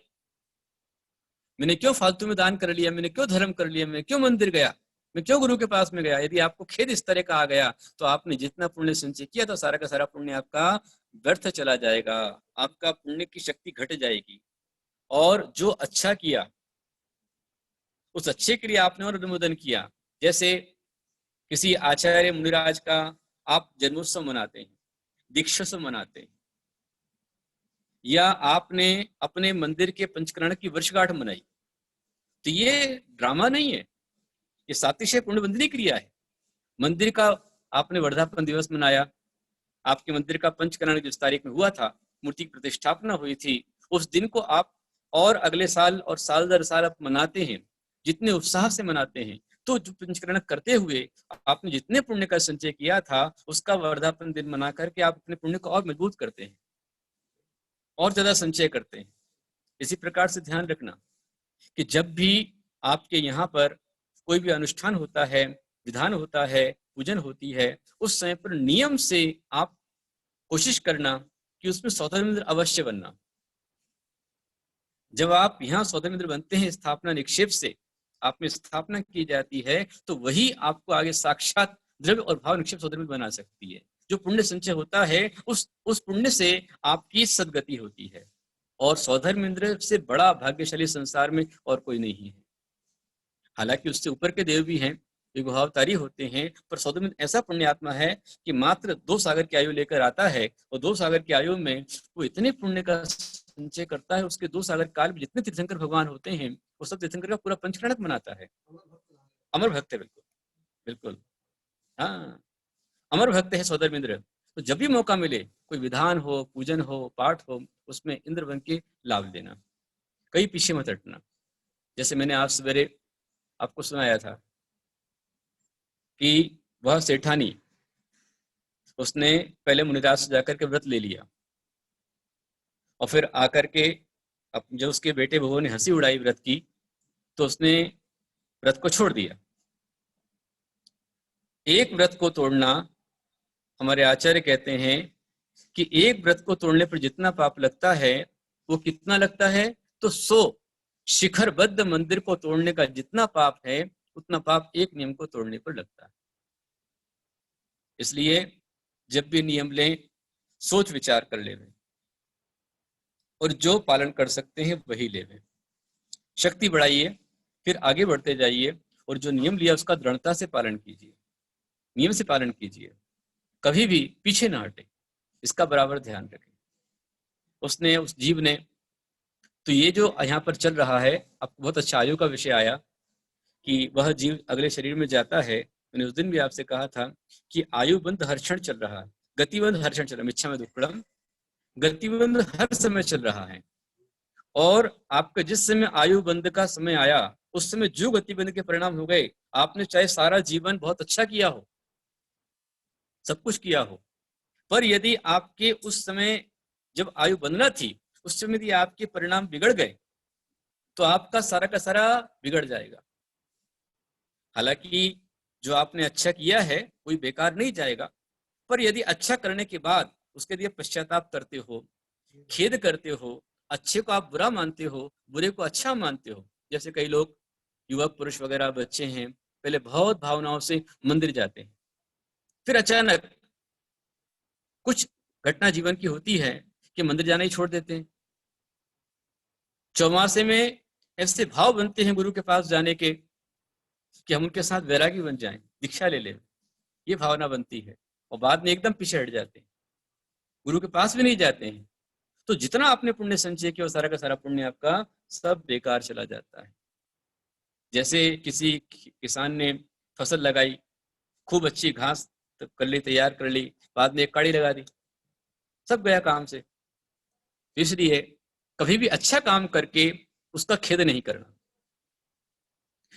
मैंने क्यों फालतू में दान कर लिया, मैंने क्यों धर्म कर लिया, मैं क्यों मंदिर गया, मैं क्यों गुरु के पास में गया, यदि आपको खेद इस तरह का आ गया तो आपने जितना पुण्य संचय किया तो सारा का सारा पुण्य आपका व्यर्थ चला जाएगा, आपका पुण्य की शक्ति घट जाएगी। और जो अच्छा किया उस अच्छे के लिए आपने और अनुमोदन किया। जैसे किसी आचार्य मुनिराज का आप जन्मोत्सव मनाते हैं, दीक्षोत्सव मनाते हैं, या आपने अपने मंदिर के पंचकरण की वर्षगांठ मनाई, तो ये ड्रामा नहीं है, ये सातिशय पुण्य बंदनी क्रिया है। मंदिर का आपने वर्धापन दिवस मनाया, आपके मंदिर का पंचकरण जिस तारीख में हुआ था, मूर्ति की प्रतिष्ठापना हुई थी, उस दिन को आप और अगले साल और साल दर साल आप मनाते हैं, जितने उत्साह से मनाते हैं, तो जो पंचकरण करते हुए आपने जितने पुण्य का संचय किया था, उसका वर्धापन दिन मना करके आप अपने पुण्य को और मजबूत करते हैं और ज्यादा संचय करते हैं। इसी प्रकार से ध्यान रखना कि जब भी आपके यहाँ पर कोई भी अनुष्ठान होता है, विधान होता है, पूजन होती है, उस समय पर नियम से आप कोशिश करना कि उसमें सौतमित्र अवश्य बनना। जब आप यहाँ सौतमित्र बनते हैं, स्थापना निक्षेप से आप में स्थापना की जाती है, तो वही आपको आगे साक्षात द्रव्य और भाव निक्षेप सौतमित्र बना सकती है। जो पुण्य संचय होता है, उस पुण्य से आपकी सदगति होती है, और सौधर्म इंद्र से बड़ा भाग्यशाली संसार में और कोई नहीं है। हालांकि उससे ऊपर के देव भी हैं, विभवावतारी होते हैं, पर सौधर्म ऐसा पुण्यात्मा है कि मात्र 2 सागर की आयु लेकर आता है, और 2 सागर की आयु में वो इतने पुण्य का संचय करता है। उसके 2 सागर काल में जितने तीर्थंकर भगवान होते हैं, वो सब तीर्थंकर का पूरा पंचकरण मनाता है। अमर भक्त है, बिल्कुल बिल्कुल, हाँ, अमर भक्त है सौधर्म इंद्र। तो जब भी मौका मिले, कोई विधान हो, पूजन हो, पाठ हो, उसमें इंद्र बन के लाभ लेना, कहीं पीछे मत हटना। जैसे मैंने आज सवेरे आपको सुनाया था कि वह सेठानी, उसने पहले मुनिराज से जाकर के व्रत ले लिया, और फिर आकर के जब उसके बेटे बहू ने हंसी उड़ाई व्रत की, तो उसने व्रत को छोड़ दिया। एक व्रत को तोड़ना, हमारे आचार्य कहते हैं कि एक व्रत को तोड़ने पर जितना पाप लगता है, वो कितना लगता है, तो 100 शिखरबद्ध मंदिर को तोड़ने का जितना पाप है, उतना पाप एक नियम को तोड़ने पर लगता है। इसलिए जब भी नियम लें, सोच विचार कर लें, और जो पालन कर सकते हैं वही लें। शक्ति बढ़ाइए, फिर आगे बढ़ते जाइए, और जो नियम लिया उसका दृढ़ता से पालन कीजिए, नियम से पालन कीजिए, कभी भी पीछे ना हटे, इसका बराबर ध्यान रखें। उसने, उस जीव ने, तो ये जो यहाँ पर चल रहा है, आपको बहुत अच्छा आयु का विषय आया कि वह जीव अगले शरीर में जाता है। मैंने उस दिन भी आपसे कहा था कि आयुबंध हर क्षण चल रहा है, गतिबंध हर क्षण चल रहा है, इच्छा में दुक्कड़म, गतिबंध हर समय चल रहा है। और आपका जिस समय आयुबंध का समय आया, उस समय जो गतिबंध के परिणाम हो गए, आपने चाहे सारा जीवन बहुत अच्छा किया हो, सब कुछ किया हो, पर यदि आपके उस समय जब आयु बंधना थी, उस समय यदि आपके परिणाम बिगड़ गए, तो आपका सारा का सारा बिगड़ जाएगा। हालांकि जो आपने अच्छा किया है कोई बेकार नहीं जाएगा, पर यदि अच्छा करने के बाद उसके लिए पश्चाताप करते हो, खेद करते हो, अच्छे को आप बुरा मानते हो, बुरे को अच्छा मानते हो। जैसे कई लोग, युवक पुरुष वगैरह बच्चे हैं, पहले बहुत भावनाओं से मंदिर जाते हैं, फिर अचानक कुछ घटना जीवन की होती है कि मंदिर जाना ही छोड़ देते हैं। चौमासे में ऐसे भाव बनते हैं गुरु के पास जाने के कि हम उनके साथ वैरागी बन जाएं, दीक्षा ले लें, ये भावना बनती है, और बाद में एकदम पीछे हट जाते हैं, गुरु के पास भी नहीं जाते हैं। तो जितना आपने पुण्य संचय किया, वो सारा का सारा पुण्य आपका सब बेकार चला जाता है। जैसे किसी किसान ने फसल लगाई, खूब अच्छी घास कर ली, तैयार कर ली, बाद में एक काड़ी लगा दी, सब गया काम से। इसलिए कभी भी अच्छा काम करके उसका खेद नहीं करना,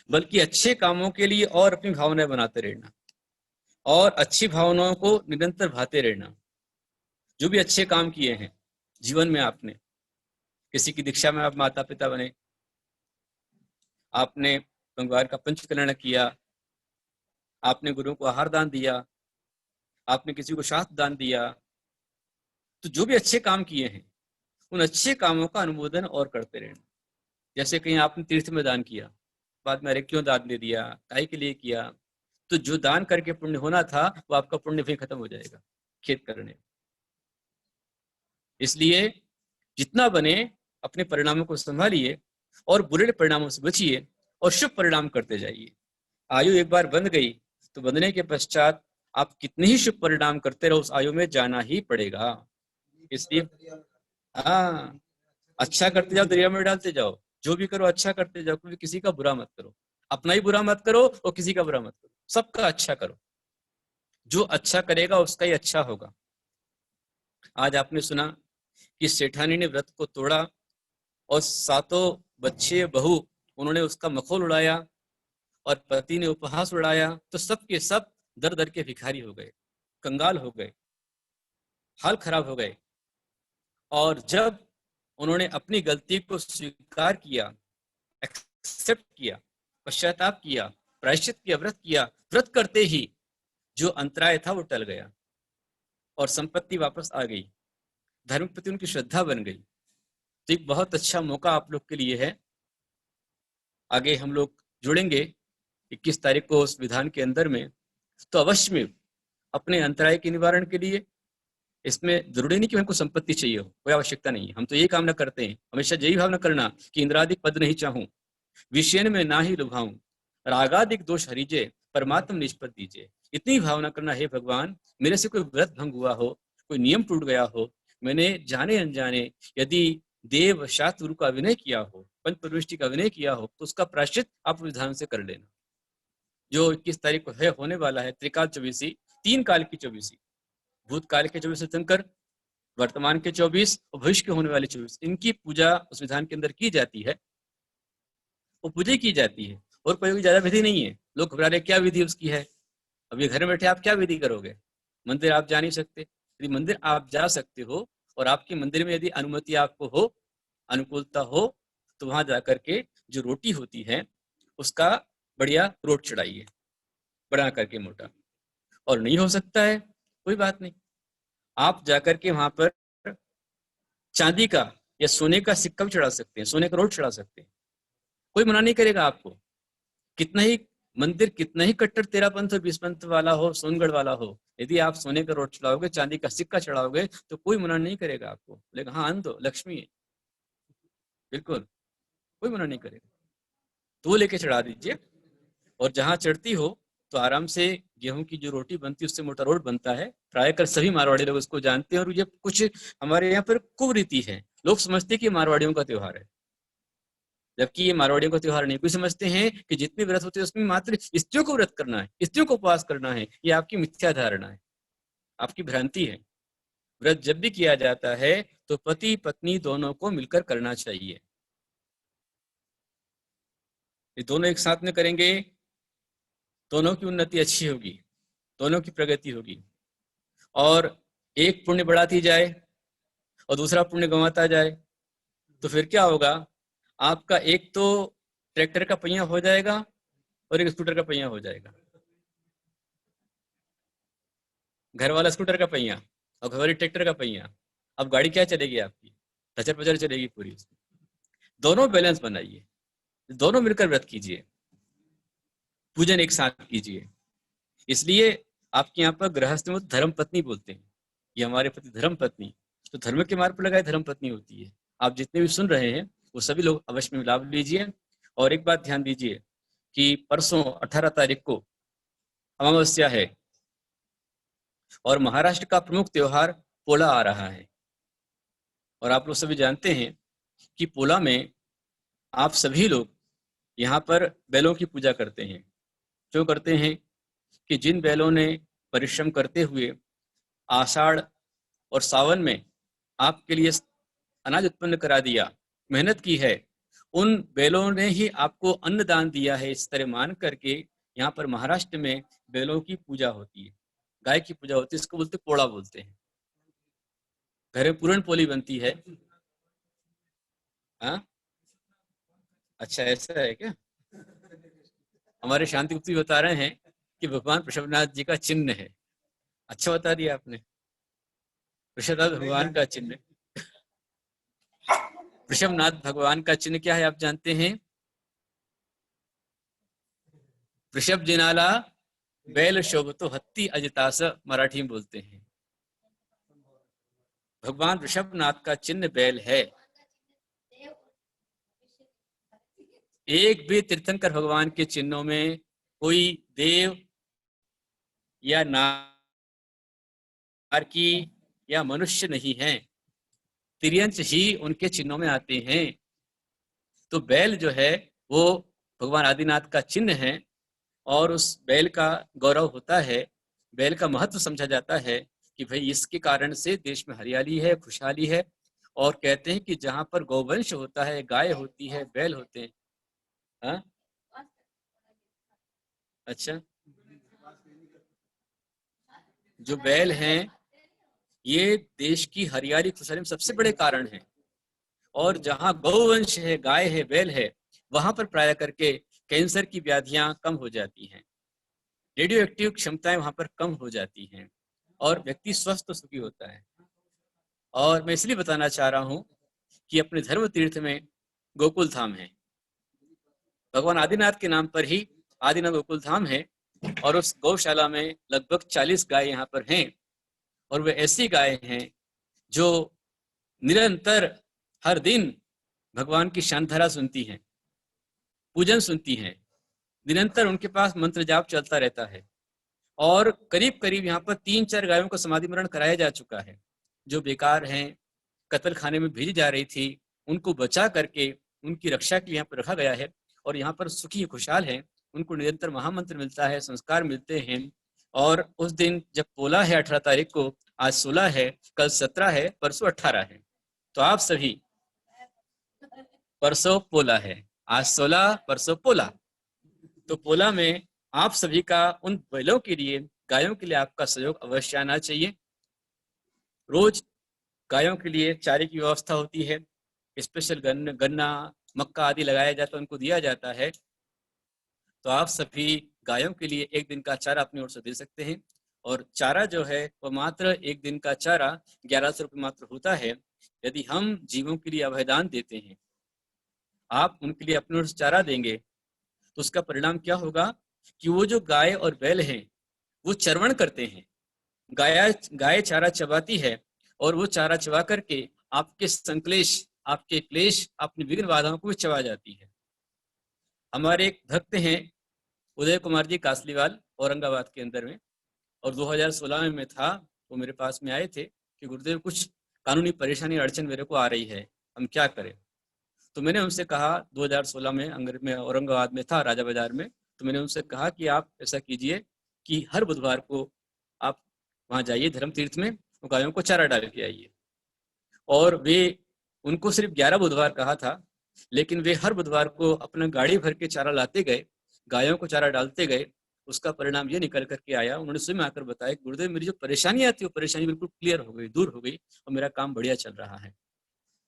बल्कि अच्छे कामों के लिए और अपनी भावनाएं बनाते रहना, और अच्छी भावनाओं को निरंतर भाते रहना। जो भी अच्छे काम किए हैं जीवन में, आपने किसी की दीक्षा में आप माता पिता बने, आपने गंगवार का पंचकल्याण किया, आपने गुरुओं को आहार दान दिया, आपने किसी को शास्त्र दान दिया, तो जो भी अच्छे काम किए हैं, उन अच्छे कामों का अनुमोदन और करते रहना। जैसे कहीं आपने तीर्थ में दान किया, बाद में अरे क्यों दान दे दिया, काहे के लिए किया, तो जो दान करके पुण्य होना था, वो आपका पुण्य भी खत्म हो जाएगा खेद करने। इसलिए जितना बने अपने परिणामों को संभालिए और बुरे परिणामों से बचिए, और शुभ परिणाम करते जाइए। आयु एक बार बंध गई तो बंधने के पश्चात आप कितने ही शुभ परिणाम करते रहो, उस आयु में जाना ही पड़ेगा। इसलिए हाँ, अच्छा करते जाओ, दरिया में डालते जाओ, जो भी करो अच्छा करते जाओ, क्योंकि किसी का बुरा मत करो, अपना ही बुरा मत करो और किसी का बुरा मत करो, सबका अच्छा करो। जो अच्छा करेगा उसका ही अच्छा होगा। आज आपने सुना कि सेठानी ने व्रत को तोड़ा और 7 बच्चे बहू उन्होंने उसका मखौल उड़ाया और पति ने उपहास उड़ाया, तो सब के सब दर दर के भिखारी हो गए, कंगाल हो गए, हाल खराब हो गए। और जब उन्होंने अपनी गलती को स्वीकार किया, एक्सेप्ट किया, पश्चाताप किया, प्रायश्चित किया, व्रत करते ही जो अंतराय था वो टल गया और संपत्ति वापस आ गई, धर्म प्रति उनकी श्रद्धा बन गई। तो एक बहुत अच्छा मौका आप लोग के लिए है। आगे हम लोग जुड़ेंगे 21 तारीख को उस विधान के अंदर में, तो अवश्य में अपने अंतराय के निवारण के लिए, इसमें जरूरी नहीं कि हमको संपत्ति चाहिए हो, कोई आवश्यकता नहीं है। हम तो यही कामना करते हैं, हमेशा यही भावना करना कि इंद्रादिक पद नहीं चाहूं, विषयन में ना ही लुभाऊं, रागादिक दोष हरिजे, परमात्म निष्पद दीजिए। इतनी भावना करना, हे भगवान मेरे से कोई व्रत भंग हुआ हो, कोई नियम टूट गया हो, मैंने जाने अनजाने यदि देव शास्त्र गुरु का अभिनय किया हो, पंच प्रविष्टि का अभिनय किया हो, तो उसका प्रायश्चित आप विधान से कर लेना। जो 21 तारीख को है होने वाला है त्रिकाल चौबीसी, 3 काल की चौबीसी, भूतकाल के 24 तीर्थंकर, वर्तमान के 24 और भविष्य के होने वाले 24, इनकी पूजा उस विधान के अंदर की जाती है, वो पूजा की जाती है। और कोई ज्यादा विधि नहीं है। लोग घबरा रहे क्या विधि उसकी है, अब ये घर में बैठे आप क्या विधि करोगे, मंदिर आप जा नहीं सकते। यदि मंदिर आप जा सकते हो और आपके मंदिर में यदि अनुमति आपको हो, अनुकूलता हो, तो वहां जाकर के जो रोटी होती है उसका बढ़िया रोट चढ़ाइए, बना करके मोटा। और नहीं हो सकता है कोई बात नहीं, आप जाकर के वहां पर चांदी का या सोने का सिक्का भी चढ़ा सकते हैं, सोने का रोट चढ़ा सकते हैं, कोई मना नहीं करेगा आपको। कितना ही मंदिर कितना ही कट्टर 13 पंथ 20 पंथ वाला हो, सोनगढ़ वाला हो, यदि आप सोने का रोट चढ़ाओगे, चांदी का सिक्का चढ़ाओगे, तो कोई मना नहीं करेगा आपको, बोलेगा हाँ आन दो, लक्ष्मी है, बिल्कुल कोई मना नहीं करेगा। तो वो लेके चढ़ा दीजिए। और जहां चढ़ती हो तो आराम से, गेहूं की जो रोटी बनती है उससे मोटा रोट बनता है, प्रायः सभी मारवाड़ी लोग उसको जानते हैं। और ये कुछ हमारे यहाँ पर कुरीति है, लोग समझते हैं कि मारवाड़ियों का त्योहार है, जबकि ये मारवाड़ियों का त्योहार नहीं। कोई समझते हैं कि जितने व्रत होते हैं उसमें मात्र स्त्रियों को व्रत करना है, स्त्रियों को उपवास करना है। ये आपकी मिथ्या धारणा है, आपकी भ्रांति है। व्रत जब भी किया जाता है तो पति पत्नी दोनों को मिलकर करना चाहिए। ये दोनों एक साथ में करेंगे, दोनों की उन्नति अच्छी होगी, दोनों की प्रगति होगी। और एक पुण्य बढ़ाती जाए और दूसरा पुण्य गंवाता जाए तो फिर क्या होगा, आपका एक तो ट्रैक्टर का पहिया हो जाएगा और एक स्कूटर का पहिया हो जाएगा। घर वाला स्कूटर का पहिया और घर वाली ट्रैक्टर का पहिया, अब गाड़ी क्या चलेगी आपकी, टचर पचर चलेगी पूरी। दोनों बैलेंस बनाइए, दोनों मिलकर व्रत कीजिए, पूजन एक साथ कीजिए। इसलिए आपके यहाँ पर गृहस्थ में धर्म पत्नी बोलते हैं, ये हमारे पति धर्म पत्नी, तो धर्म के मार्ग पर लगाए धर्म पत्नी होती है। आप जितने भी सुन रहे हैं वो सभी लोग अवश्य में लाभ लीजिए। और एक बात ध्यान दीजिए कि परसों 18 तारीख को अमावस्या है और महाराष्ट्र का प्रमुख त्योहार पोला आ रहा है। और आप लोग सभी जानते हैं कि पोला में आप सभी लोग यहाँ पर बैलों की पूजा करते हैं। क्यों करते हैं कि जिन बैलों ने परिश्रम करते हुए आषाढ़ और सावन में आपके लिए अनाज उत्पन्न करा दिया, मेहनत की है, उन बैलों ने ही आपको अन्न दान दिया है, इस तरह मान करके यहाँ पर महाराष्ट्र में बैलों की पूजा होती है, गाय की पूजा होती है। इसको बोलते पोड़ा बोलते हैं। घर में पूरण पोली बनती है। हाँ, अच्छा ऐसा है क्या? हमारे शांति गुप्त बता रहे हैं कि भगवान ऋषभनाथ जी का चिन्ह है। अच्छा बता दिया आपने, ऋषभनाथ भगवान का चिन्ह। ऋषभनाथ भगवान का चिन्ह क्या है आप जानते हैं? ऋषभ जिनाला बैल शोभतो हत्ती अजतास, मराठी में बोलते हैं। भगवान ऋषभनाथ का चिन्ह बैल है, एक भी तीर्थंकर भगवान के चिन्हों में कोई देव या नारकी या मनुष्य नहीं है, तिर्यंच ही उनके चिन्हों में आते हैं। तो बैल जो है वो भगवान आदिनाथ का चिन्ह है और उस बैल का गौरव होता है, बैल का महत्व समझा जाता है कि भाई इसके कारण से देश में हरियाली है, खुशहाली है। और कहते हैं कि जहां पर गौवंश होता है, गाय होती है, बैल होते हैं। हाँ, अच्छा, जो बैल हैं ये देश की हरियाली खुशहाली में सबसे बड़े कारण हैं। और जहां गौवंश है, गाय है, बैल है, वहां पर प्राय करके कैंसर की व्याधियां कम हो जाती हैं, रेडियो एक्टिव क्षमताएं वहां पर कम हो जाती हैं और व्यक्ति स्वस्थ और सुखी होता है। और मैं इसलिए बताना चाह रहा हूं कि अपने धर्म तीर्थ में गोकुल धाम है, भगवान आदिनाथ के नाम पर ही आदिनाथ गोकुल धाम है। और उस गौशाला में लगभग 40 गाय यहाँ पर हैं और वे ऐसी गाय हैं जो निरंतर हर दिन भगवान की शांतधारा सुनती हैं, पूजन सुनती हैं, निरंतर उनके पास मंत्र जाप चलता रहता है। और करीब करीब यहाँ पर 3-4 गायों का समाधि मरण कराया जा चुका है, जो बेकार हैं, कत्ल खाने में भेजी जा रही थी, उनको बचा करके उनकी रक्षा के लिए यहाँ पर रखा गया है और यहाँ पर सुखी खुशहाल है। उनको निरंतर महामंत्र मिलता है, संस्कार मिलते हैं। और उस दिन जब पोला है 18 तारीख को, आज 16 है, कल 17 है, परसों 18 है, तो आप सभी, परसों पोला है, आज 16, परसों पोला, तो पोला में आप सभी का उन बैलों के लिए, गायों के लिए आपका सहयोग अवश्य आना चाहिए। रोज गायों के लिए चारे की व्यवस्था होती है, स्पेशल गन्ना मक्का आदि लगाया जाता है, उनको दिया जाता है। तो आप सभी गायों के लिए एक दिन का चारा अपनी ओर से दे सकते हैं। और चारा जो है वो मात्र एक दिन का चारा 1100 रुपये मात्र होता है। यदि हम जीवों के लिए अभयदान देते हैं, आप उनके लिए अपनी ओर से चारा देंगे, तो उसका परिणाम क्या होगा कि वो जो गाय और बैल हैं वो चरवण करते हैं, गाय चारा चबाती है और वो चारा चबा करके आपके संकलेश, आपके क्लेश, अपनी विघ्न बाधाओं को भी चबा जाती है। हमारे एक भक्त हैं उदय कुमार जी कासलीवाल, औरंगाबाद के अंदर में, और 2016 में मैं था, वो मेरे पास में आए थे कि गुरुदेव कुछ कानूनी परेशानी अड़चन मेरे को आ रही है, हम क्या करें। तो मैंने उनसे कहा, 2016 में मैं औरंगाबाद में था, राजा बाजार में, तो मैंने उनसे कहा कि आप ऐसा कीजिए कि हर बुधवार को आप वहाँ जाइए धर्म तीर्थ में, गायों को चारा डाल के आइए। और वे, उनको सिर्फ 11 बुधवार कहा था, लेकिन वे हर बुधवार को अपना गाड़ी भर के चारा लाते गए, गायों को चारा डालते गए। उसका परिणाम ये निकल करके आया, उन्होंने स्वयं आकर बताया, गुरुदेव मेरी जो परेशानी आती है वो परेशानी बिल्कुल क्लियर हो गई, दूर हो गई और मेरा काम बढ़िया चल रहा है।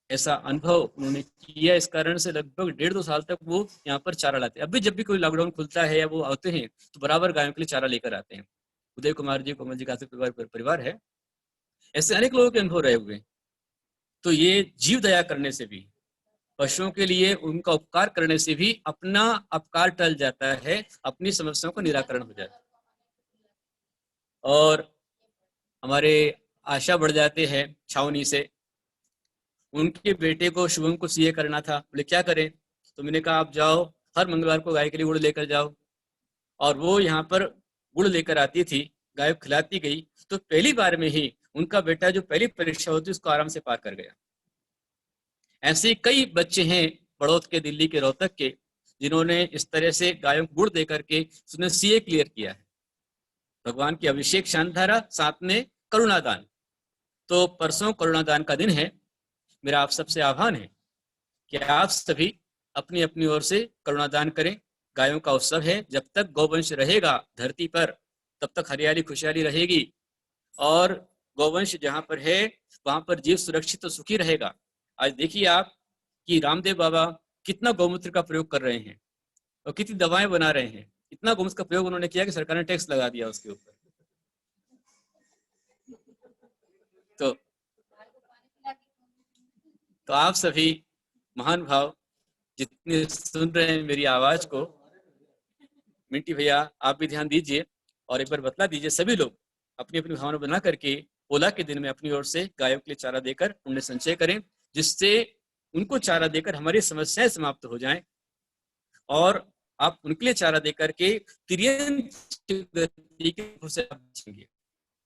ऐसा अनुभव उन्होंने किया। इस कारण से लगभग 1.5-2 साल तक वो यहाँ पर चारा लाते हैं। अब भी जब भी कोई लॉकडाउन खुलता है या वो आते हैं तो बराबर गायों के लिए चारा लेकर आते हैं। उदय कुमार जी, कोमल जी का परिवार है, ऐसे अनेक लोगों के अनुभव रहे हुए। तो ये जीव दया करने से भी, पशुओं के लिए उनका उपकार करने से भी अपना अपकार टल जाता है, अपनी समस्याओं का निराकरण हो जाता है और हमारे आशा बढ़ जाते हैं छावनी से। उनके बेटे को शुभम को सीए करना था, बोले क्या करें, तो मैंने कहा आप जाओ, हर मंगलवार को गाय के लिए गुड़ लेकर जाओ। और वो यहाँ पर गुड़ लेकर आती थी, गाय खिलाती गई, तो पहली बार में ही उनका बेटा जो पहली परीक्षा होती उसको आराम से पार कर गया। ऐसे कई बच्चे हैं बड़ौद के, दिल्ली के, रोहतक के, जिन्होंने इस तरह से गायों को गुड़ दे करके उसने सीए क्लियर किया है। भगवान की अभिषेक शांतधारा, साथ में करुणादान। तो परसों करुणादान का दिन है। मेरा आप सबसे आह्वान है कि आप सभी अपनी अपनी ओर से करुणादान करें। गायों का उत्सव है, जब तक गौवंश रहेगा धरती पर तब तक हरियाली खुशहाली रहेगी। और गौवंश जहाँ पर है वहां पर जीव सुरक्षित और सुखी रहेगा। आज देखिए आप कि रामदेव बाबा कितना गौमूत्र का प्रयोग कर रहे हैं और कितनी दवाएं बना रहे हैं। इतना गौमूत्र का प्रयोग उन्होंने किया कि सरकार ने टैक्स लगा दिया उसके ऊपर। तो आप सभी महान भाव जितने सुन रहे हैं मेरी आवाज को, मिंटी भैया आप भी ध्यान दीजिए और एक बार बतला दीजिए, सभी लोग अपनी अपनी भावना बना करके पोला के दिन में अपनी ओर से गायों के लिए चारा देकर उन्हें संचय करें, जिससे उनको चारा देकर हमारी समस्याएं समाप्त हो जाएं। और आप उनके लिए चारा देकर के तिर्यंत गति के दुखों से आप बचेंगे।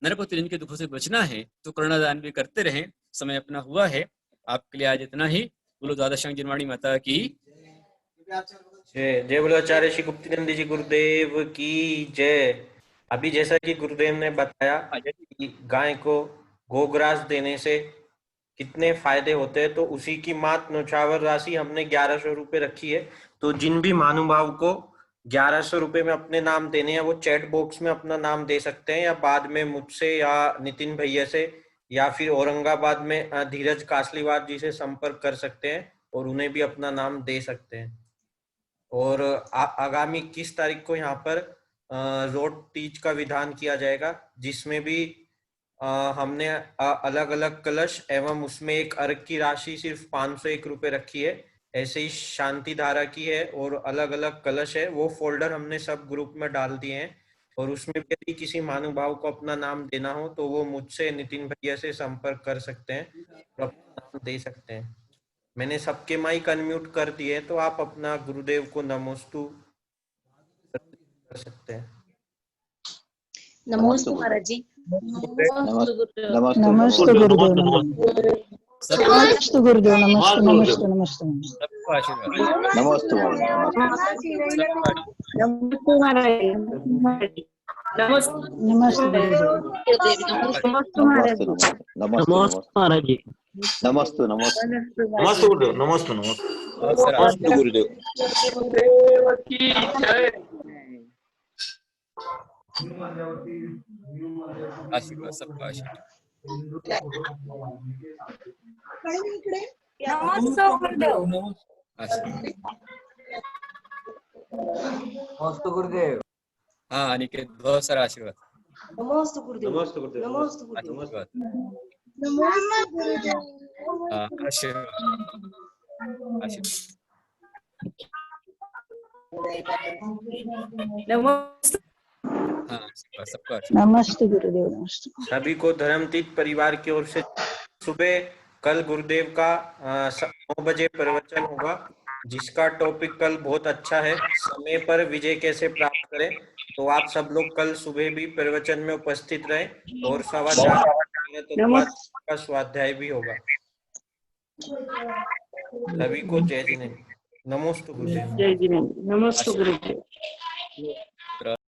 नरक और तिर्यंत के दुखों से बचना है तो करुणादान भी करते रहें। समय अपना हुआ है, आपके लिए आज इतना ही। बोलो द्वादश जिनवाणी माता की जय। जय बोलो आचार्य श्री गुप्तिनंद जी गुरुदेव की जय। अभी जैसा कि गुरुदेव ने बताया कि गाय को गोग्रास देने से कितने फायदे होते हैं, तो उसी की मात न्यौछावर राशि हमने 1100 रुपये रखी है। तो जिन भी महानुभाव को 1100 रुपये में अपने नाम देने हैं वो चैट बॉक्स में अपना नाम दे सकते हैं, या बाद में मुझसे या नितिन भैया से या फिर औरंगाबाद में धीरज कासलीवाल जी से संपर्क कर सकते हैं और उन्हें भी अपना नाम दे सकते हैं। और आगामी 21 तारीख को यहाँ पर रोड टीच का विधान किया जाएगा, जिसमें भी हमने अलग अलग कलश एवं उसमें एक अर्घ की राशि सिर्फ 501 रुपये रखी है। ऐसे ही शांति धारा की है और अलग अलग कलश है, वो फोल्डर हमने सब ग्रुप में डाल दिए हैं। और उसमें भी यदि किसी महानुभाव को अपना नाम देना हो तो वो मुझसे नितिन भैया से संपर्क कर सकते हैं और अपना नाम दे सकते हैं। मैंने सबके माइक अनम्यूट कर दिए, तो आप अपना गुरुदेव को नमोस्तु कर सकते हैं। नमोस्तु महाराज जी। नमस्ते गुरुदेव, नमस्ते गुरुदेव, नमस्ते नमस्ते नमस्ते सबका आशीर्वाद। नमस्ते नमस्ते महाराज जी। नमस्ते नमस्ते नमस्ते गुरुदेव। नमस्ते नमस्ते गुरुदेव। आशीर्वाद, सबका आशीर्वाद। नमस्ते गुरुदेव। हाँ अनिकेत, बहुत सारा आशीर्वाद। नमोस्तु गुरुदेव। नमस्ते गुरुदेव। नमोस्तु गुरुदेव। आशीर्वाद। नमोस्तु गुरुदेव। हाँ आशीर्वाद, आशीर्वाद। नमोस्तु। हाँ सबका आशीर्वाद। नमस्ते गुरुदेव, नमस्ते। सभी को धर्मतीर्थ परिवार की ओर से सुबह कल गुरुदेव का 9 बजे प्रवचन होगा, जिसका टॉपिक कल बहुत अच्छा है, समय पर विजय कैसे प्राप्त करें। तो आप सब लोग कल सुबह भी प्रवचन में उपस्थित रहें और 4:15 का स्वाध्याय भी होगा। सभी को जय जिनेन्द्र। नमोस्तु गुरुदेव। जय जिनेन्द्र। नमोस्तु गुरुदेव।